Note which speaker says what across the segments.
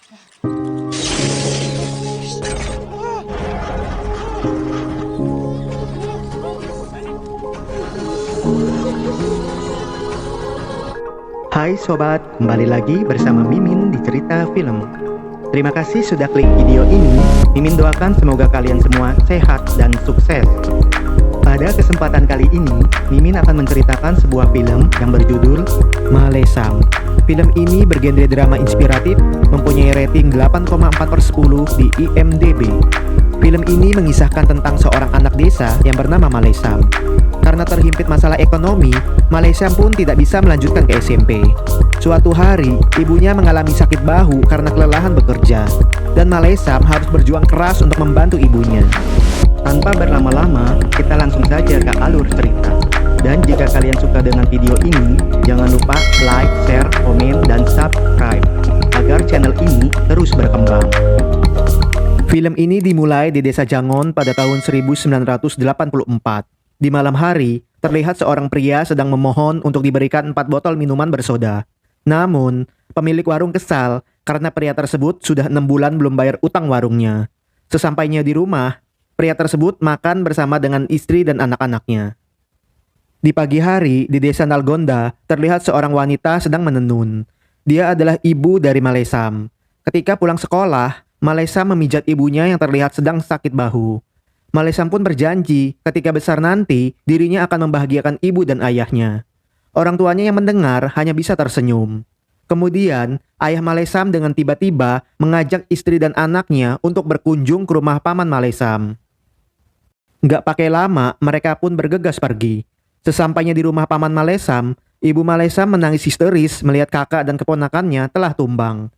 Speaker 1: Hai sobat, kembali lagi bersama Mimin di Cerita Film. Terima kasih sudah klik video ini. Mimin doakan semoga kalian semua sehat dan sukses. Pada kesempatan kali ini, Mimin akan menceritakan sebuah film yang berjudul Malesam. Film ini bergenre drama inspiratif, mempunyai rating 8,4/10 di IMDb. Film ini mengisahkan tentang seorang anak desa yang bernama Malesam. Karena terhimpit masalah ekonomi, Malesam pun tidak bisa melanjutkan ke SMP. Suatu hari, ibunya mengalami sakit bahu karena kelelahan bekerja, dan Malesam harus berjuang keras untuk membantu ibunya. Tanpa berlama-lama, kita langsung saja ke alur cerita. Dan jika kalian suka dengan video ini, jangan lupa like, share, komen, dan subscribe agar channel ini terus berkembang. Film ini dimulai di Desa Jangon pada tahun 1984. Di malam hari, terlihat seorang pria sedang memohon untuk diberikan 4 botol minuman bersoda. Namun, pemilik warung kesal karena pria tersebut sudah 6 bulan belum bayar utang warungnya. Sesampainya di rumah, pria tersebut makan bersama dengan istri dan anak-anaknya. Di pagi hari, di desa Nalgonda, terlihat seorang wanita sedang menenun. Dia adalah ibu dari Malesam. Ketika pulang sekolah, Malesam memijat ibunya yang terlihat sedang sakit bahu. Malesam pun berjanji ketika besar nanti dirinya akan membahagiakan ibu dan ayahnya. Orang tuanya yang mendengar hanya bisa tersenyum. Kemudian ayah Malesam dengan tiba-tiba mengajak istri dan anaknya untuk berkunjung ke rumah paman Malesam. Nggak pakai lama mereka pun bergegas pergi. Sesampainya di rumah paman Malesam, ibu Malesam menangis histeris melihat kakak dan keponakannya telah tumbang.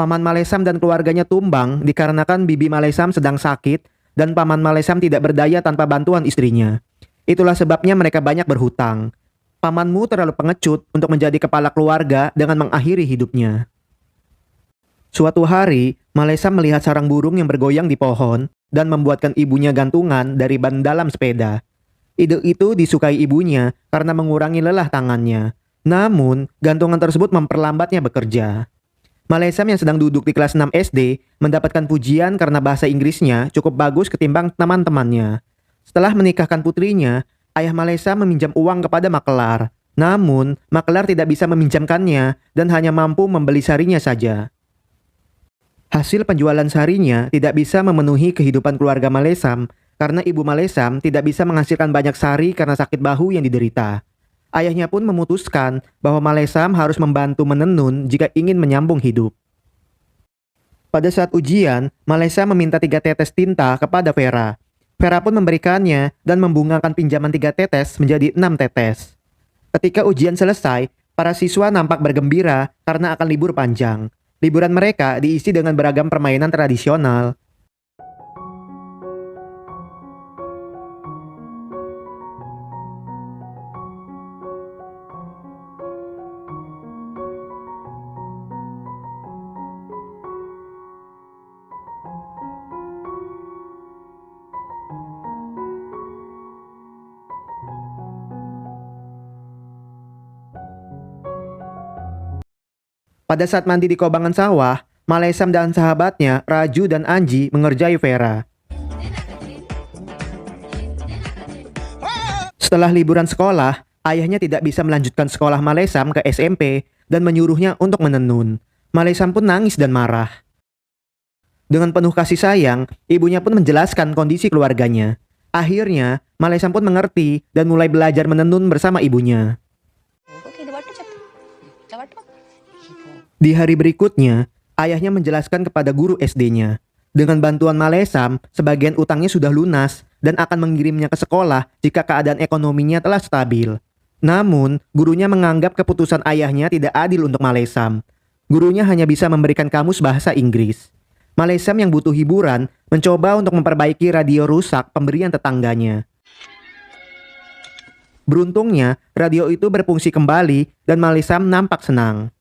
Speaker 1: Paman Malesam dan keluarganya tumbang dikarenakan bibi Malesam sedang sakit dan paman Malesam tidak berdaya tanpa bantuan istrinya. Itulah sebabnya mereka banyak berhutang. Pamanmu terlalu pengecut untuk menjadi kepala keluarga dengan mengakhiri hidupnya. Suatu hari, Malesam melihat sarang burung yang bergoyang di pohon dan membuatkan ibunya gantungan dari ban dalam sepeda. Ide itu disukai ibunya karena mengurangi lelah tangannya. Namun, gantungan tersebut memperlambatnya bekerja. Malesam yang sedang duduk di kelas 6 SD mendapatkan pujian karena bahasa Inggrisnya cukup bagus ketimbang teman-temannya. Setelah menikahkan putrinya, ayah Malesam meminjam uang kepada makelar. Namun, makelar tidak bisa meminjamkannya dan hanya mampu membeli sarinya saja. Hasil penjualan sarinya tidak bisa memenuhi kehidupan keluarga Malesam karena ibu Malesam tidak bisa menghasilkan banyak sari karena sakit bahu yang diderita. Ayahnya pun memutuskan bahwa Malesam harus membantu menenun jika ingin menyambung hidup. Pada saat ujian, Malesam meminta 3 tetes tinta kepada Vera. Vera pun memberikannya dan membungkakan pinjaman 3 tetes menjadi 6 tetes. Ketika ujian selesai, para siswa nampak bergembira karena akan libur panjang. Liburan mereka diisi dengan beragam permainan tradisional. Pada saat mandi di kobangan sawah, Malesam dan sahabatnya, Raju dan Anji, mengerjai Vera. Setelah liburan sekolah, ayahnya tidak bisa melanjutkan sekolah Malesam ke SMP dan menyuruhnya untuk menenun. Malesam pun nangis dan marah. Dengan penuh kasih sayang, ibunya pun menjelaskan kondisi keluarganya. Akhirnya, Malesam pun mengerti dan mulai belajar menenun bersama ibunya. Di hari berikutnya, ayahnya menjelaskan kepada guru SD-nya. Dengan bantuan Malesam, sebagian utangnya sudah lunas dan akan mengirimnya ke sekolah jika keadaan ekonominya telah stabil. Namun, gurunya menganggap keputusan ayahnya tidak adil untuk Malesam. Gurunya hanya bisa memberikan kamus bahasa Inggris. Malesam yang butuh hiburan mencoba untuk memperbaiki radio rusak pemberian tetangganya. Beruntungnya, radio itu berfungsi kembali dan Malesam nampak senang.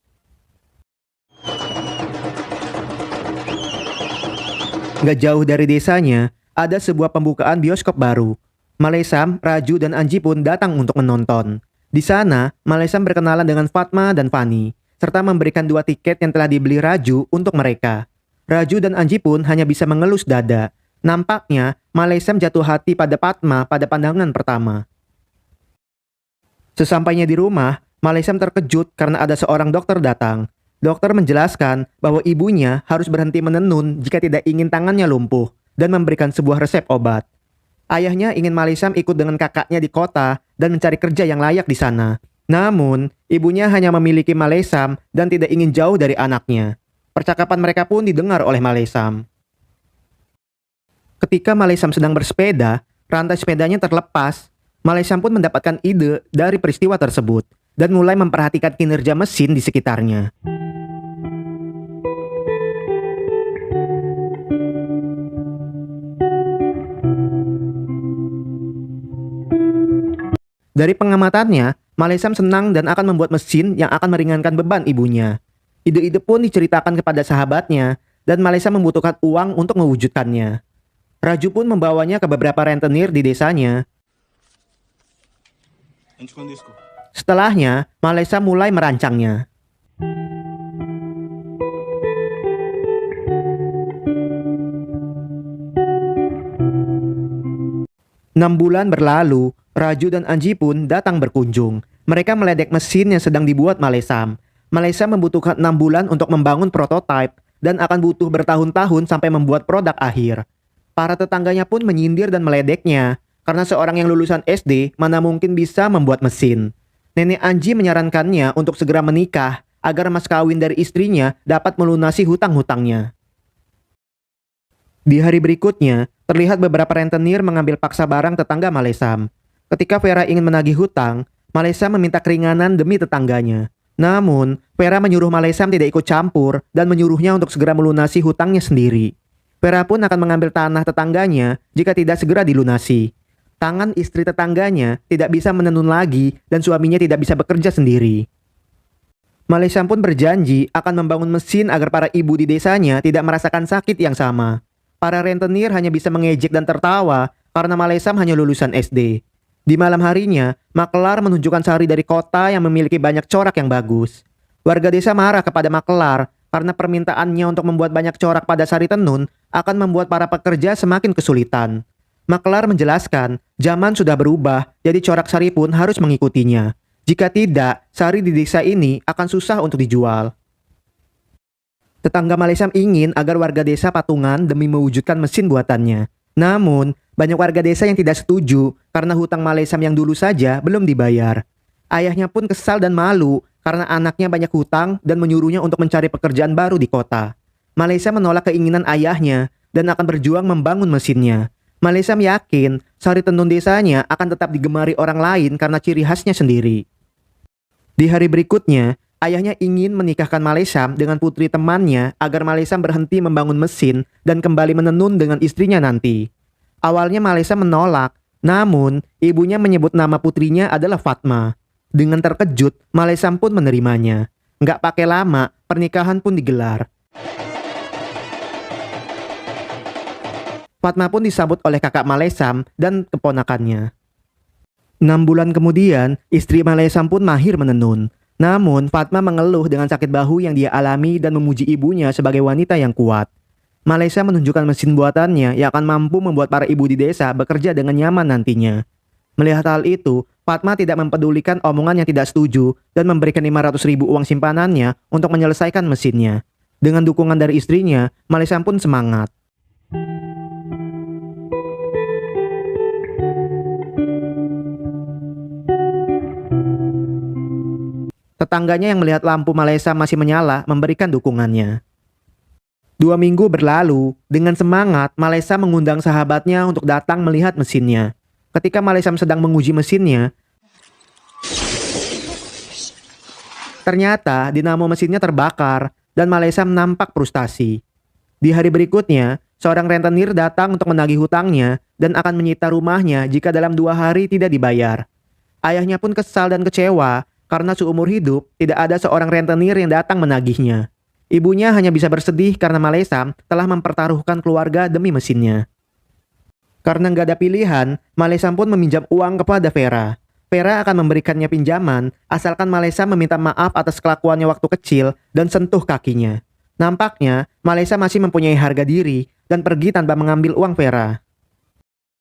Speaker 1: Gak jauh dari desanya, ada sebuah pembukaan bioskop baru. Malesam, Raju, dan Anji pun datang untuk menonton. Di sana, Malesam berkenalan dengan Fatma dan Fani, serta memberikan 2 tiket yang telah dibeli Raju untuk mereka. Raju dan Anji pun hanya bisa mengelus dada. Nampaknya, Malesam jatuh hati pada Fatma pada pandangan pertama. Sesampainya di rumah, Malesam terkejut karena ada seorang dokter datang. Dokter menjelaskan bahwa ibunya harus berhenti menenun jika tidak ingin tangannya lumpuh dan memberikan sebuah resep obat. Ayahnya ingin Malesam ikut dengan kakaknya di kota dan mencari kerja yang layak di sana. Namun, ibunya hanya memiliki Malesam dan tidak ingin jauh dari anaknya. Percakapan mereka pun didengar oleh Malesam. Ketika Malesam sedang bersepeda, rantai sepedanya terlepas. Malesam pun mendapatkan ide dari peristiwa tersebut dan mulai memperhatikan kinerja mesin di sekitarnya. Dari pengamatannya, Malesam senang dan akan membuat mesin yang akan meringankan beban ibunya. Ide-ide pun diceritakan kepada sahabatnya dan Malesam membutuhkan uang untuk mewujudkannya. Raju pun membawanya ke beberapa rentenir di desanya. Setelahnya, Malesam mulai merancangnya. Enam bulan berlalu, Raju dan Anji pun datang berkunjung. Mereka meledek mesin yang sedang dibuat Malesam. Malesam membutuhkan 6 bulan untuk membangun prototipe dan akan butuh bertahun-tahun sampai membuat produk akhir. Para tetangganya pun menyindir dan meledeknya, karena seorang yang lulusan SD mana mungkin bisa membuat mesin. Nenek Anji menyarankannya untuk segera menikah agar mas kawin dari istrinya dapat melunasi hutang-hutangnya. Di hari berikutnya, terlihat beberapa rentenir mengambil paksa barang tetangga Malesam. Ketika Vera ingin menagih hutang, Malesam meminta keringanan demi tetangganya. Namun, Vera menyuruh Malesam tidak ikut campur dan menyuruhnya untuk segera melunasi hutangnya sendiri. Vera pun akan mengambil tanah tetangganya jika tidak segera dilunasi. Tangan istri tetangganya tidak bisa menenun lagi dan suaminya tidak bisa bekerja sendiri. Malesam pun berjanji akan membangun mesin agar para ibu di desanya tidak merasakan sakit yang sama. Para rentenir hanya bisa mengejek dan tertawa karena Malesam hanya lulusan SD. Di malam harinya, Makelar menunjukkan sari dari kota yang memiliki banyak corak yang bagus. Warga desa marah kepada Makelar karena permintaannya untuk membuat banyak corak pada sari tenun akan membuat para pekerja semakin kesulitan. Makelar menjelaskan, zaman sudah berubah, jadi corak sari pun harus mengikutinya. Jika tidak, sari di desa ini akan susah untuk dijual. Tetangga Malesam ingin agar warga desa patungan demi mewujudkan mesin buatannya. Namun, banyak warga desa yang tidak setuju karena hutang Malesam yang dulu saja belum dibayar. Ayahnya pun kesal dan malu karena anaknya banyak hutang dan menyuruhnya untuk mencari pekerjaan baru di kota. Malesam menolak keinginan ayahnya dan akan berjuang membangun mesinnya. Malesam yakin sari tenun desanya akan tetap digemari orang lain karena ciri khasnya sendiri. Di hari berikutnya, ayahnya ingin menikahkan Malesam dengan putri temannya agar Malesam berhenti membangun mesin dan kembali menenun dengan istrinya nanti. Awalnya Malesam menolak, namun ibunya menyebut nama putrinya adalah Fatma. Dengan terkejut, Malesam pun menerimanya. Nggak pakai lama, pernikahan pun digelar. Fatma pun disambut oleh kakak Malesam dan keponakannya. 6 bulan kemudian, istri Malesam pun mahir menenun. Namun, Fatma mengeluh dengan sakit bahu yang dia alami dan memuji ibunya sebagai wanita yang kuat. Malesam menunjukkan mesin buatannya yang akan mampu membuat para ibu di desa bekerja dengan nyaman nantinya. Melihat hal itu, Fatma tidak mempedulikan omongan yang tidak setuju dan memberikan 500.000 uang simpanannya untuk menyelesaikan mesinnya. Dengan dukungan dari istrinya, Malesam pun semangat. Tetangganya yang melihat lampu Malesam masih menyala memberikan dukungannya. 2 minggu berlalu, dengan semangat Malesam mengundang sahabatnya untuk datang melihat mesinnya. Ketika Malesam sedang menguji mesinnya, ternyata dinamo mesinnya terbakar dan Malesam nampak frustasi. Di hari berikutnya, seorang rentenir datang untuk menagih hutangnya dan akan menyita rumahnya jika dalam 2 hari tidak dibayar. Ayahnya pun kesal dan kecewa karena seumur hidup tidak ada seorang rentenir yang datang menagihnya. Ibunya hanya bisa bersedih karena Malesam telah mempertaruhkan keluarga demi mesinnya. Karena nggak ada pilihan, Malesam pun meminjam uang kepada Vera. Vera akan memberikannya pinjaman asalkan Malesa meminta maaf atas kelakuannya waktu kecil dan sentuh kakinya. Nampaknya Malesa masih mempunyai harga diri dan pergi tanpa mengambil uang Vera.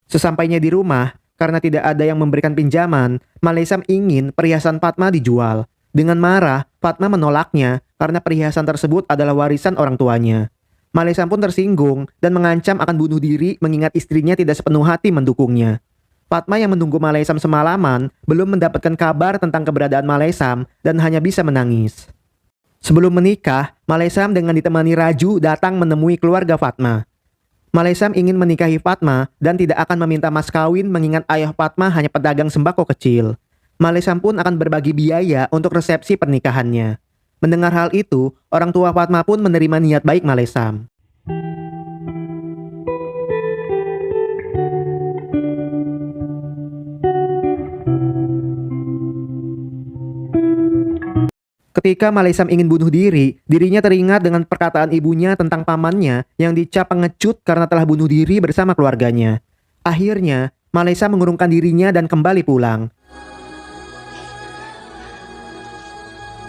Speaker 1: Sesampainya di rumah, karena tidak ada yang memberikan pinjaman, Malesa ingin perhiasan Fatma dijual. Dengan marah, Fatma menolaknya karena perhiasan tersebut adalah warisan orang tuanya. Malesa pun tersinggung dan mengancam akan bunuh diri mengingat istrinya tidak sepenuh hati mendukungnya. Fatma yang menunggu Malesam semalaman belum mendapatkan kabar tentang keberadaan Malesam dan hanya bisa menangis. Sebelum menikah, Malesam dengan ditemani Raju datang menemui keluarga Fatma. Malesam ingin menikahi Fatma dan tidak akan meminta mas kawin mengingat ayah Fatma hanya pedagang sembako kecil. Malesam pun akan berbagi biaya untuk resepsi pernikahannya. Mendengar hal itu, orang tua Fatma pun menerima niat baik Malesam. Ketika Malesam ingin bunuh diri, dirinya teringat dengan perkataan ibunya tentang pamannya yang dicap pengecut karena telah bunuh diri bersama keluarganya. Akhirnya, Malesam mengurungkan dirinya dan kembali pulang.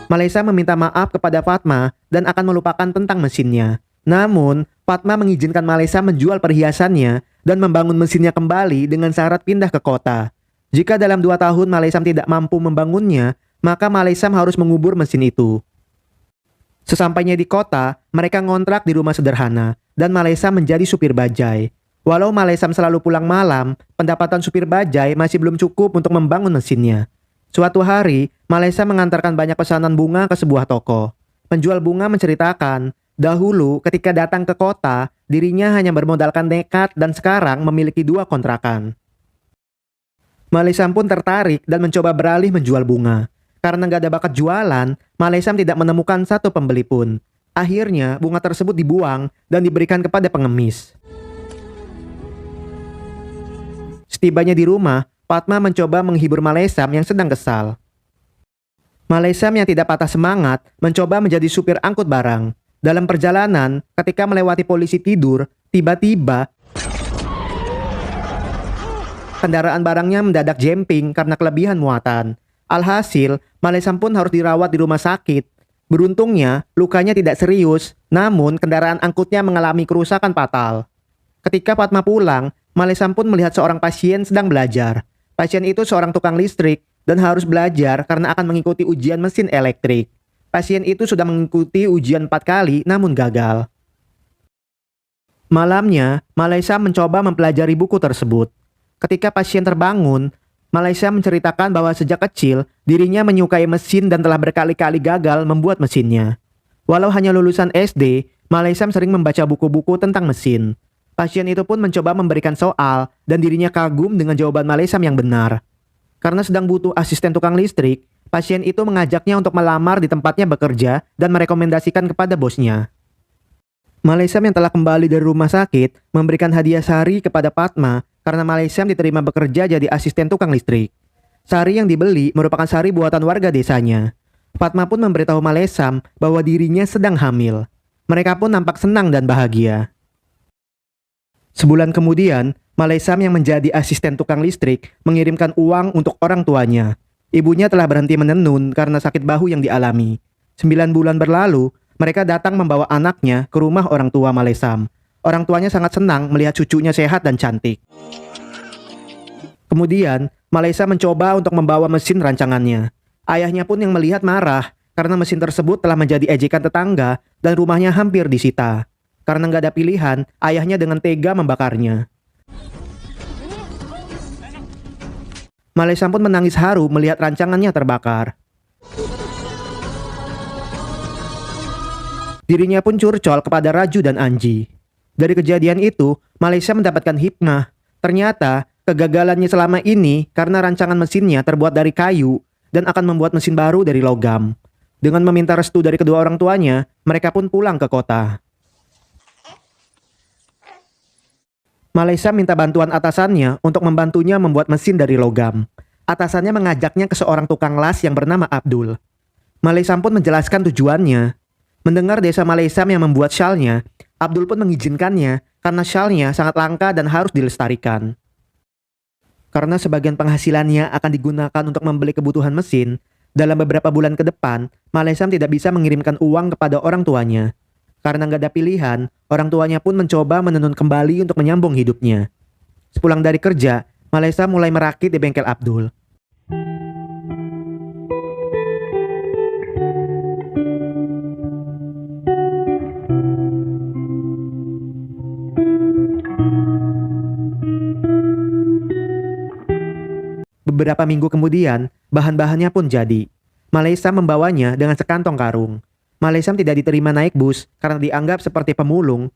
Speaker 1: Malesam meminta maaf kepada Fatma dan akan melupakan tentang mesinnya. Namun, Fatma mengizinkan Malesam menjual perhiasannya dan membangun mesinnya kembali dengan syarat pindah ke kota. Jika dalam 2 tahun Malesam tidak mampu membangunnya, maka Malesam harus mengubur mesin itu. Sesampainya di kota, mereka ngontrak di rumah sederhana dan Malesam menjadi supir bajai. Walau Malesam selalu pulang malam, pendapatan supir bajai masih belum cukup untuk membangun mesinnya. Suatu hari, Malesam mengantarkan banyak pesanan bunga ke sebuah toko. Penjual bunga menceritakan, dahulu ketika datang ke kota, dirinya hanya bermodalkan nekat dan sekarang memiliki 2 kontrakan. Malesam pun tertarik dan mencoba beralih menjual bunga. Karena nggak ada bakat jualan, Malesam tidak menemukan satu pembeli pun. Akhirnya, bunga tersebut dibuang dan diberikan kepada pengemis. Setibanya di rumah, Fatma mencoba menghibur Malesam yang sedang kesal. Malesam yang tidak patah semangat mencoba menjadi supir angkut barang. Dalam perjalanan, ketika melewati polisi tidur, tiba-tiba kendaraan barangnya mendadak jemping karena kelebihan muatan. Alhasil, Malesam pun harus dirawat di rumah sakit. Beruntungnya, lukanya tidak serius, namun kendaraan angkutnya mengalami kerusakan fatal. Ketika Fatma pulang, Malesam pun melihat seorang pasien sedang belajar. Pasien itu seorang tukang listrik dan harus belajar karena akan mengikuti ujian mesin elektrik. Pasien itu sudah mengikuti ujian 4 kali namun gagal. Malamnya, Malesam mencoba mempelajari buku tersebut. Ketika pasien terbangun, Malesam menceritakan bahwa sejak kecil dirinya menyukai mesin dan telah berkali-kali gagal membuat mesinnya. Walau hanya lulusan SD, Malesam sering membaca buku-buku tentang mesin. Pasien itu pun mencoba memberikan soal dan dirinya kagum dengan jawaban Malesam yang benar. Karena sedang butuh asisten tukang listrik, pasien itu mengajaknya untuk melamar di tempatnya bekerja dan merekomendasikan kepada bosnya. Malesam yang telah kembali dari rumah sakit memberikan hadiah sari kepada Fatma karena Malesam diterima bekerja jadi asisten tukang listrik. Sari yang dibeli merupakan sari buatan warga desanya. Fatma pun memberitahu Malesam bahwa dirinya sedang hamil. Mereka pun nampak senang dan bahagia. Sebulan kemudian, Malesam yang menjadi asisten tukang listrik mengirimkan uang untuk orang tuanya. Ibunya telah berhenti menenun karena sakit bahu yang dialami. 9 bulan berlalu, mereka datang membawa anaknya ke rumah orang tua Malesam. Orang tuanya sangat senang melihat cucunya sehat dan cantik. Kemudian, Malesam mencoba untuk membawa mesin rancangannya. Ayahnya pun yang melihat marah karena mesin tersebut telah menjadi ejekan tetangga dan rumahnya hampir disita. Karena nggak ada pilihan, ayahnya dengan tega membakarnya. Malesam pun menangis haru melihat rancangannya terbakar. Dirinya pun curcol kepada Raju dan Anji. Dari kejadian itu, Malesam mendapatkan hikmah. Ternyata, kegagalannya selama ini karena rancangan mesinnya terbuat dari kayu dan akan membuat mesin baru dari logam. Dengan meminta restu dari kedua orang tuanya, mereka pun pulang ke kota. Malesam minta bantuan atasannya untuk membantunya membuat mesin dari logam. Atasannya mengajaknya ke seorang tukang las yang bernama Abdul. Malesam pun menjelaskan tujuannya. Mendengar desa Malesam yang membuat syalnya, Abdul pun mengizinkannya karena syalnya sangat langka dan harus dilestarikan. Karena sebagian penghasilannya akan digunakan untuk membeli kebutuhan mesin, dalam beberapa bulan ke depan, Malesam tidak bisa mengirimkan uang kepada orang tuanya. Karena nggak ada pilihan, orang tuanya pun mencoba menenun kembali untuk menyambung hidupnya. Sepulang dari kerja, Malesam mulai merakit di bengkel Abdul. Beberapa minggu kemudian, bahan-bahannya pun jadi. Malesam membawanya dengan sekantong karung. Malesam tidak diterima naik bus karena dianggap seperti pemulung.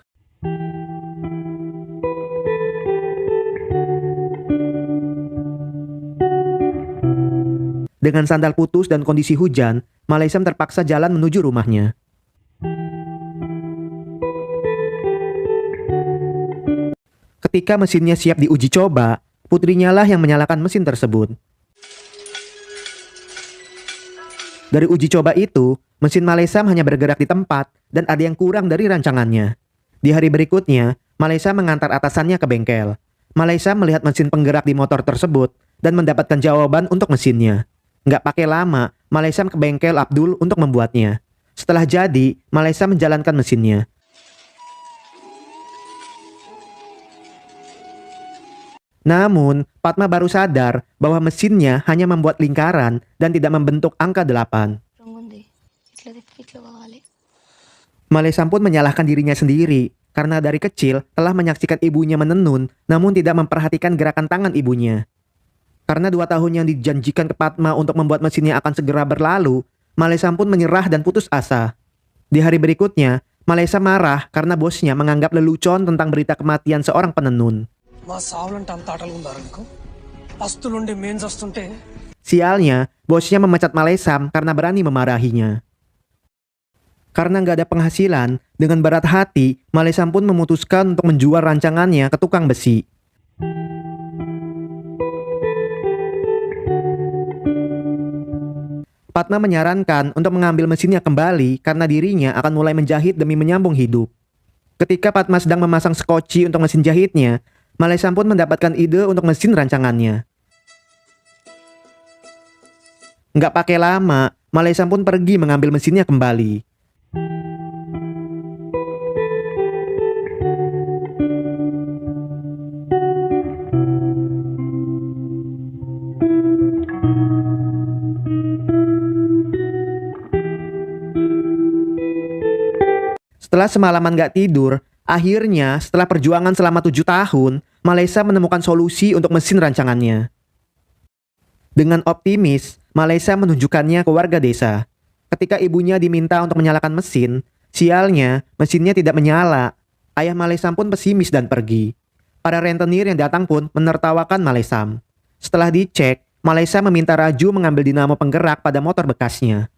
Speaker 1: Dengan sandal putus dan kondisi hujan, Malesam terpaksa jalan menuju rumahnya. Ketika mesinnya siap diuji coba, putrinya lah yang menyalakan mesin tersebut. Dari uji coba itu, mesin Malesam hanya bergerak di tempat dan ada yang kurang dari rancangannya. Di hari berikutnya, Malesam mengantar atasannya ke bengkel. Malesam melihat mesin penggerak di motor tersebut dan mendapatkan jawaban untuk mesinnya. Nggak pakai lama, Malesam ke bengkel Abdul untuk membuatnya. Setelah jadi, Malesam menjalankan mesinnya. Namun, Fatma baru sadar bahwa mesinnya hanya membuat lingkaran dan tidak membentuk angka 8. Malesam pun menyalahkan dirinya sendiri karena dari kecil telah menyaksikan ibunya menenun namun tidak memperhatikan gerakan tangan ibunya. Karena 2 tahun yang dijanjikan ke Fatma untuk membuat mesinnya akan segera berlalu, Malesam pun menyerah dan putus asa. Di hari berikutnya, Malesam marah karena bosnya menganggap lelucon tentang berita kematian seorang penenun. Sialnya, bosnya memecat Malesam karena berani memarahinya. Karena nggak ada penghasilan, dengan berat hati, Malesam pun memutuskan untuk menjual rancangannya ke tukang besi. Fatma menyarankan untuk mengambil mesinnya kembali karena dirinya akan mulai menjahit demi menyambung hidup. Ketika Fatma sedang memasang skoci untuk mesin jahitnya, Malesam pun mendapatkan ide untuk mesin rancangannya. Nggak pakai lama, Malesam pun pergi mengambil mesinnya kembali. Setelah semalaman gak tidur, akhirnya setelah perjuangan selama 7 tahun, Malesam menemukan solusi untuk mesin rancangannya. Dengan optimis, Malesam menunjukkannya ke warga desa. Ketika ibunya diminta untuk menyalakan mesin, sialnya mesinnya tidak menyala. Ayah Malesam pun pesimis dan pergi. Para rentenir yang datang pun menertawakan Malesam. Setelah dicek, Malesam meminta Raju mengambil dinamo penggerak pada motor bekasnya.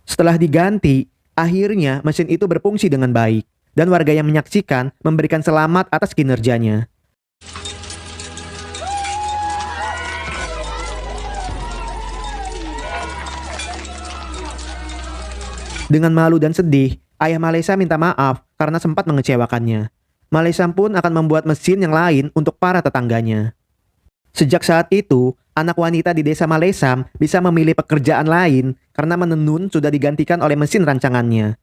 Speaker 1: Setelah diganti, akhirnya mesin itu berfungsi dengan baik, dan warga yang menyaksikan memberikan selamat atas kinerjanya. Dengan malu dan sedih, ayah Malesam minta maaf karena sempat mengecewakannya. Malesam pun akan membuat mesin yang lain untuk para tetangganya. Sejak saat itu, anak wanita di desa Malesam bisa memilih pekerjaan lain karena menenun sudah digantikan oleh mesin rancangannya.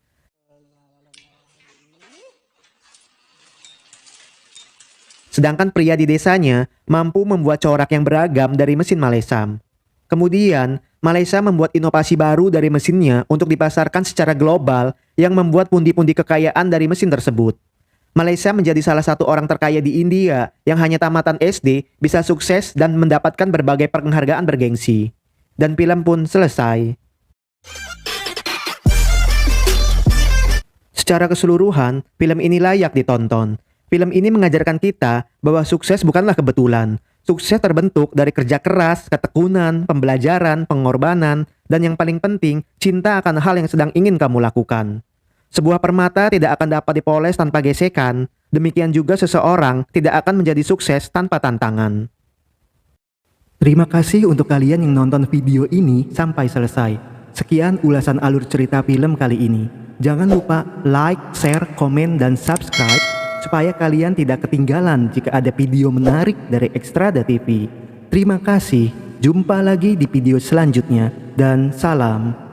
Speaker 1: Sedangkan pria di desanya mampu membuat corak yang beragam dari mesin Malesam. Kemudian, Malesam membuat inovasi baru dari mesinnya untuk dipasarkan secara global yang membuat pundi-pundi kekayaan dari mesin tersebut. Malesam menjadi salah satu orang terkaya di India yang hanya tamatan SD bisa sukses dan mendapatkan berbagai penghargaan bergengsi. Dan film pun selesai. Secara keseluruhan, film ini layak ditonton. Film ini mengajarkan kita bahwa sukses bukanlah kebetulan. Sukses terbentuk dari kerja keras, ketekunan, pembelajaran, pengorbanan, dan yang paling penting, cinta akan hal yang sedang ingin kamu lakukan. Sebuah permata tidak akan dapat dipoles tanpa gesekan, demikian juga seseorang tidak akan menjadi sukses tanpa tantangan. Terima kasih untuk kalian yang nonton video ini sampai selesai. Sekian ulasan alur cerita film kali ini. Jangan lupa like, share, komen, dan subscribe supaya kalian tidak ketinggalan jika ada video menarik dari Ekstrada TV. Terima kasih, jumpa lagi di video selanjutnya, dan salam.